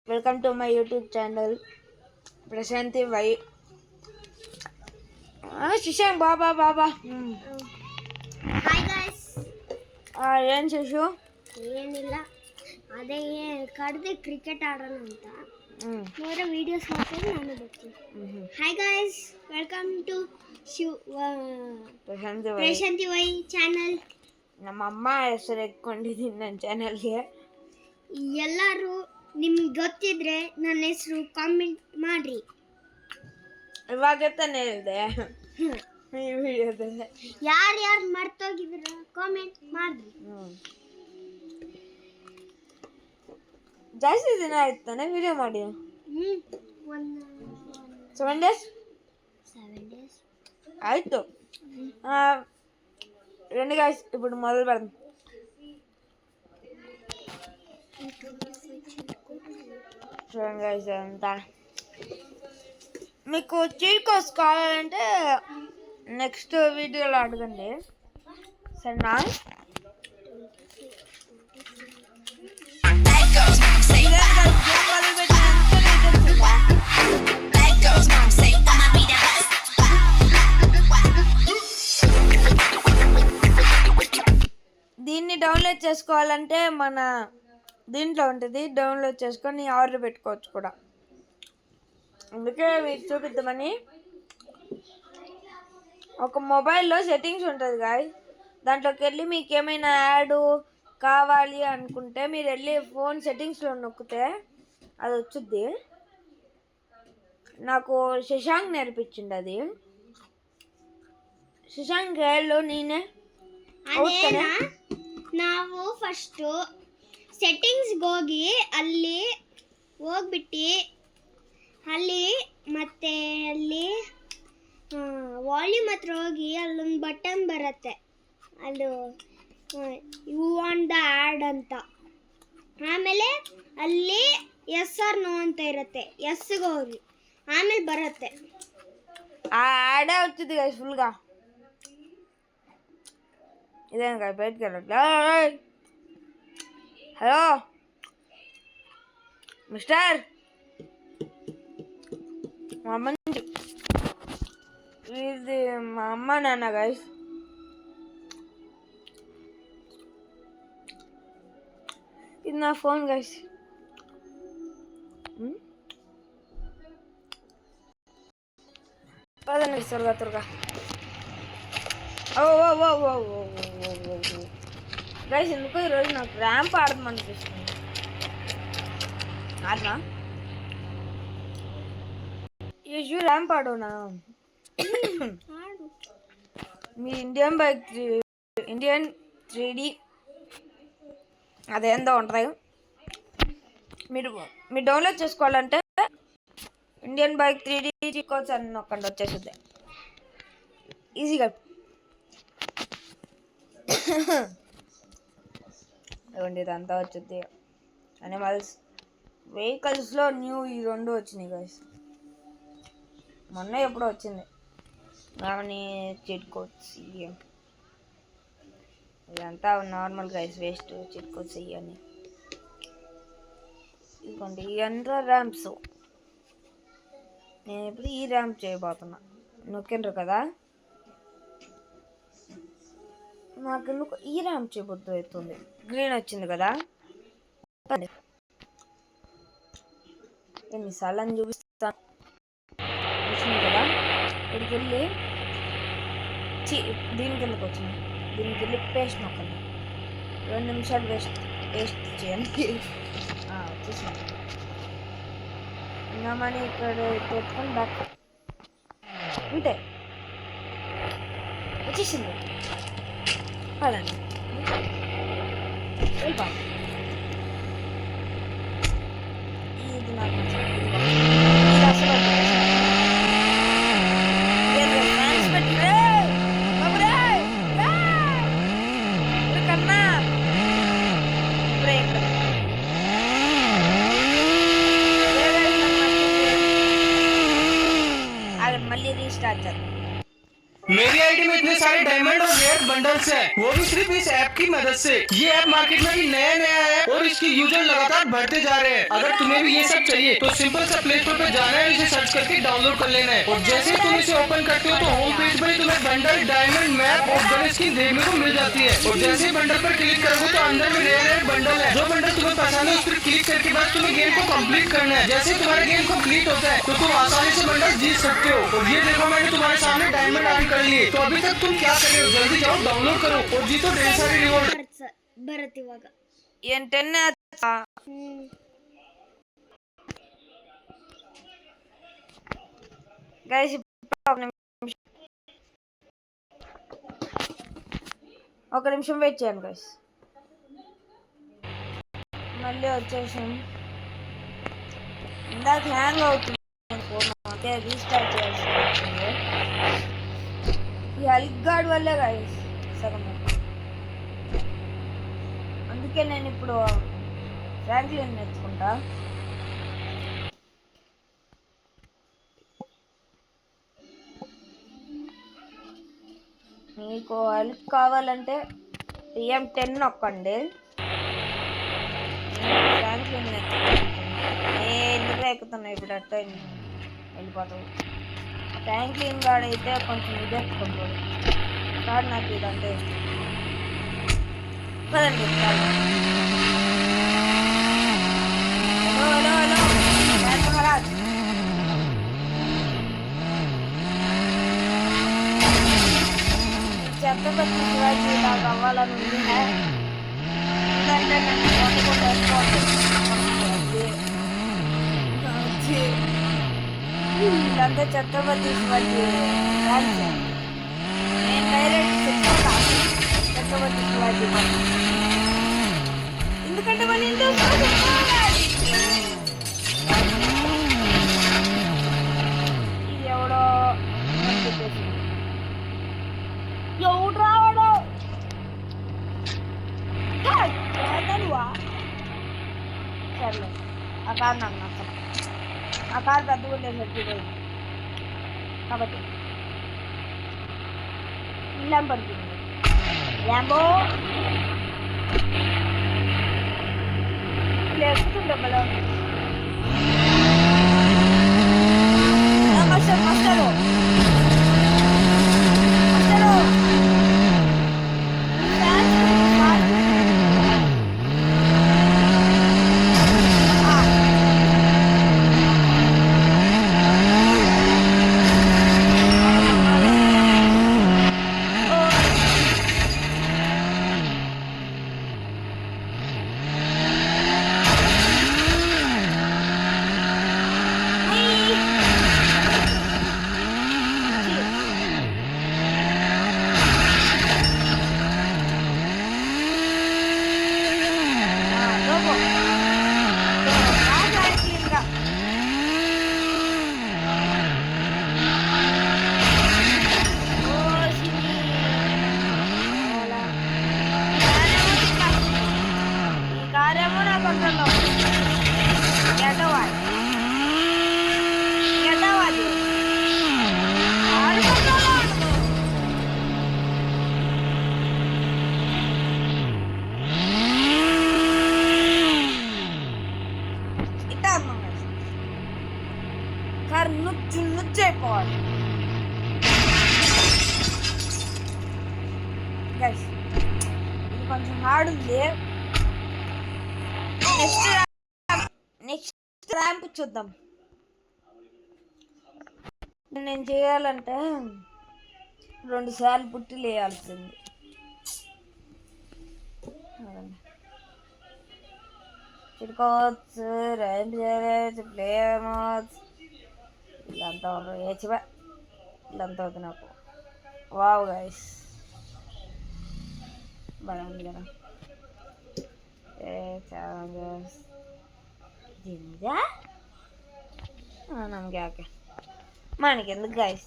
Welcome to my YouTube channel Prashanthi Y Shishank Baba hi guys ఏం శిశు ಏನಿಲ್ಲ ಅದೇ ಕಡ್ದು ಕ್ರಿಕೆಟ್ ಆಡೋಣ ಅಂತ ಮೂರ ವಿಡಿಯೋಸ್ ಮಾಡ್ಕೊಂಡು ನಾನು ಬರ್ತೀನಿ hi guys welcome to Prashanthi Y channel ನಮ್ಮ ಅಮ್ಮ ಹೆಸರು ಎತ್ಕೊಂಡಿದ್ದೀನಿ ನನ್ನ ಚಾನಲ್ಗೆ ಎಲ್ಲರೂ ನಿಮ್ಗೆ ಗೊತ್ತಿದ್ರೆ ನನ್ನ ಹೆಸರು ಕಾಮೆಂಟ್ ಮಾಡ್ರಿ ಇವಾಗ ತಾನೇ ಹೇಳಿದೆ ಈ ವಿಡಿಯೋದಲ್ಲಿ ಯಾರು ಮರ್ತೋಗಿದ್ರ ಕಾಮೆಂಟ್ ಮಾಡ್ರಿ ಜಾಸ್ತಿ ದಿನ ಆಯ್ತು ತಾನೆ ವಿಡಿಯೋ ಮಾಡಿ 7 days ಆಯಿತು రెండు గైస్ ఇప్పుడు మొదలు పెడదాం చూడండి గైస్ అంతా మీకు చీట్ కోర్స్ కావాలంటే నెక్స్ట్ వీడియోలో అడగండి సరేనా దీన్ని డౌన్లోడ్ చేసుకోవాలంటే మన దీంట్లో ఉంటుంది డౌన్లోడ్ చేసుకొని ఆర్డర్ పెట్టుకోవచ్చు కూడా అందుకే మీకు చూపిద్దామని ఒక మొబైల్లో సెట్టింగ్స్ ఉంటుంది గాయ్ దాంట్లోకి వెళ్ళి మీకు ఏమైనా యాడ్ కావాలి అనుకుంటే మీరు వెళ్ళి ఫోన్ సెట్టింగ్స్లో నొక్కితే అది వచ్చుద్ది నాకు శశాంక్ నేర్పించింది అది ಶಶಾಂಕ್ ಹೇಳು ನೀನೆ ನಾವು ಫಸ್ಟು ಸೆಟ್ಟಿಂಗ್ಸ್ಗೆ ಹೋಗಿ ಅಲ್ಲಿ ಹೋಗ್ಬಿಟ್ಟು ಅಲ್ಲಿ ಮತ್ತೆ ಅಲ್ಲಿ ವಾಲ್ಯೂಮ್ ಹತ್ರ ಹೋಗಿ ಅಲ್ಲೊಂದು ಬಟನ್ ಬರುತ್ತೆ ಅದು ಯು ವಾಂಟ್ ದ ಆ್ಯಡ್ ಅಂತ ಆಮೇಲೆ ಅಲ್ಲಿ ಎಸ್ ಆರ್ ನೋ ಅಂತ ಇರುತ್ತೆ ಎಸ್ಗೆ ಹೋಗಿ ಆಮೇಲೆ ಬರುತ್ತೆ ఆ యాడ్ అవుతుంది కదా ఫుల్గా ఇదేం కదా బయటకు వెళ్ళట్లా హలో మిస్టర్ మా అమ్మ నుంచి ఇది మా అమ్మ నాన్న గైస్ ఇది నా ఫోన్ గైస్ పదండి త్వరగా ఓ గైస్ ఎందుకో ఈరోజు నాకు ర్యాంప్ ఆడదాం అనిపిస్తుంది ఆడనా యూజు ర్యాంప్ ఆడోనా మీ ఇండియన్ 3D అదేందో ఉంటుంది మీరు డౌన్లోడ్ చేసుకోవాలంటే ఇండియన్ బైక్ 3D చిక్కోవచ్చు అని నొక్కండి వచ్చేస్తుంది ఈజీగా ఇవ్వండి ఇదంతా వచ్చింది అనిమల్స్ వెహికల్స్లో న్యూ ఈ రెండు వచ్చినాయి గైస్ మొన్న ఎప్పుడో వచ్చింది కానీ చిట్ కోడ్స్ ఇదంతా normal guys waste chit codes ఇవన్నీ ఇదిగోండి ఇవంతా ర్యాంప్స్ నేను ఇప్పుడు ఈ ర్యాంప్ చేయబోతున్నా నొక్కిండ్రు కదా నాకు ఎందుకు ఈ ర్యాంప్ చేయబోద్దు అవుతుంది గ్రీన్ వచ్చింది కదా ఎన్నిసార్లు అని చూపిస్తాను వచ్చింది కదా ఇక్కడికి వెళ్ళి దీనికి ఎందుకు వచ్చింది దీనికి వెళ్ళి పేస్ట్ నొక్కండి 2 నిమిషాలు పేస్ట్ చేయండి వచ్చేసింది ఇంకా మనీ ఇక్కడ పెట్టుకొని బ్యాక్ అంతే వచ్చేసింది పదండి వెళ్ళిపో ఇది నాకు ఇది అసలు కన్నా బ్రేక్ మళ్ళీ రీస్టార్ట్ చేద్దాం मेरी आईडी में इतने सारे डायमंड और रेयर बंडल्स हैं, वो भी सिर्फ इस ऐप की मदद से। ये ऐप मार्केट में भी नया है और इसके यूजर लगातार बढ़ते जा रहे हैं। अगर तुम्हें भी ये सब चाहिए तो सिंपल सा प्ले स्टोर पे जाना है, इसे सर्च करके डाउनलोड कर लेना है और जैसे ही तुम इसे ओपन करते हो तो होम पेज पर तुम्हें बंडल, डायमंड, मैप और गन स्किन देखने को मिल जाती है। और जैसे ही बंडल पर क्लिक करोगे तो अंदर में रेयर बंडल है। जो बंडल तुम्हें पसंद है उस पर क्लिक करके बस तुम्हें गेम को कंप्लीट करना है। जैसे तुम्हारा गेम कंप्लीट होता है तो तुम आसानी से बंडल जीत सकते हो। और ये देखो मैंने तुम्हारे सामने डायमंड अर्न कर लिए। तो अभी तक तुम क्या कर रहे हो? जल्दी जाओ डाउनलोड करो और जीतो ढेर सारे रिवॉर्ड। ಬರತ್ತೆ ಇವಾಗ ಏನ್ 10 గైస్ ఒక నిమిషం వెయిట్ చేయండి గైస్. మళ్ళీ వచ్చేసాం. ఇందాక హ్యాంగ్ అవుతుంది ఫోన్, అదే రీస్టార్ట్ చేయాల్సి వచ్చింది. ఈ హెల్త్ గార్డ్ వల్లే గైస్ సగం. అందుకే నేను ఇప్పుడు ఫ్రాంక్లిన్ నేర్చుకుంటా. మీకు హెల్ప్ కావాలంటే TM10 నొక్కండి. ఫ్రాంక్లిన్ ఎందుకు ఎక్కుతున్నాయి ఇప్పుడు అట్ట వెళ్ళిపోతావు. ఫ్రాంక్లిన్ గాడు అయితే కొంచెం ఇది ఎక్కుకుంటాడు కాదు. నాకు ఇదంటే ఇష్టం. పదండి. Hello hello hello Maharaj. Chhatrapati Shivaji లాగా అవ్వాలని ఉంది. ఎందుకంటే నన్ను కొట్టుకుంటూ ఇదంతా ఛత్రపతి శివాజీ ఫ్యాన్స్. నేను డైరెక్ట్ చెప్తాను ఛత్రపతి శివాజీ ఎందుకంటే మన ఇంట్లో ఇది ఎవడో చెప్పేసి ఎవడు రావడం సర్లే. ఆ కారు నాకు నచ్చదు. ఆ కారు పెద్దగా ఉండేసరికి కాబట్టి ల్యాంబోర్గిని ల్యాంబో ఎక్కుతుండే బలం. మస్టర్ మస్టరు మస్టరు నుచ్చైపోవాలి. గైస్ ఇది కొంచెం హార్డ్ ఉంది. నెక్స్ట్ ర్యాంప్ చూద్దాం. నేను చేయాలంటే 2 సార్లు పుట్టి లేయాల్సింది. చిరుకోవచ్చు ర్యాంప్ చేయలేదు ప్లేయర్స్ ఇల్లంతా ఏచివా ఇల్లంతా అవుతుంది నాకు. వావ్ గైస్ బాగా ఉంది కదా. నమ్మకే ఓకే మనకెందుకు గైస్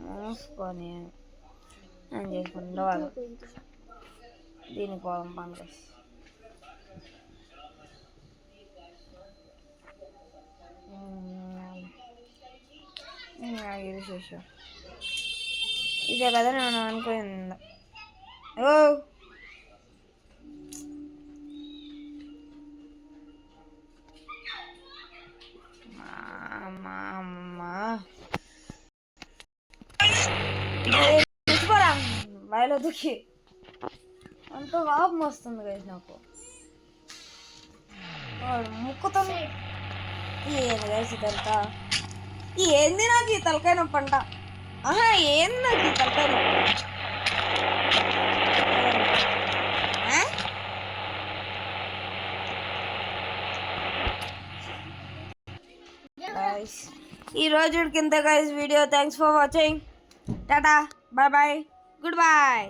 మూసుకొని అని చేసుకుంటూ వాళ్ళు దీనికి పోదాం పని గైస్. ఇది చూసా ఇదే కదా నేను అనుకుంది. ఓ బాయిలో దుక్కి అంత వాపం వస్తుంది కదా నాకు. ముక్కుతో ఏంది గైస్ ఇదంతా? ఏంది నాకు ఈ తలకాయ నొప్పి అంట. ఆహా, ఏంది నాకు ఈ తలకాయ నొప్పి? ఈ రోజు కింద guys video. Thanks for watching. Tata, bye bye, good bye.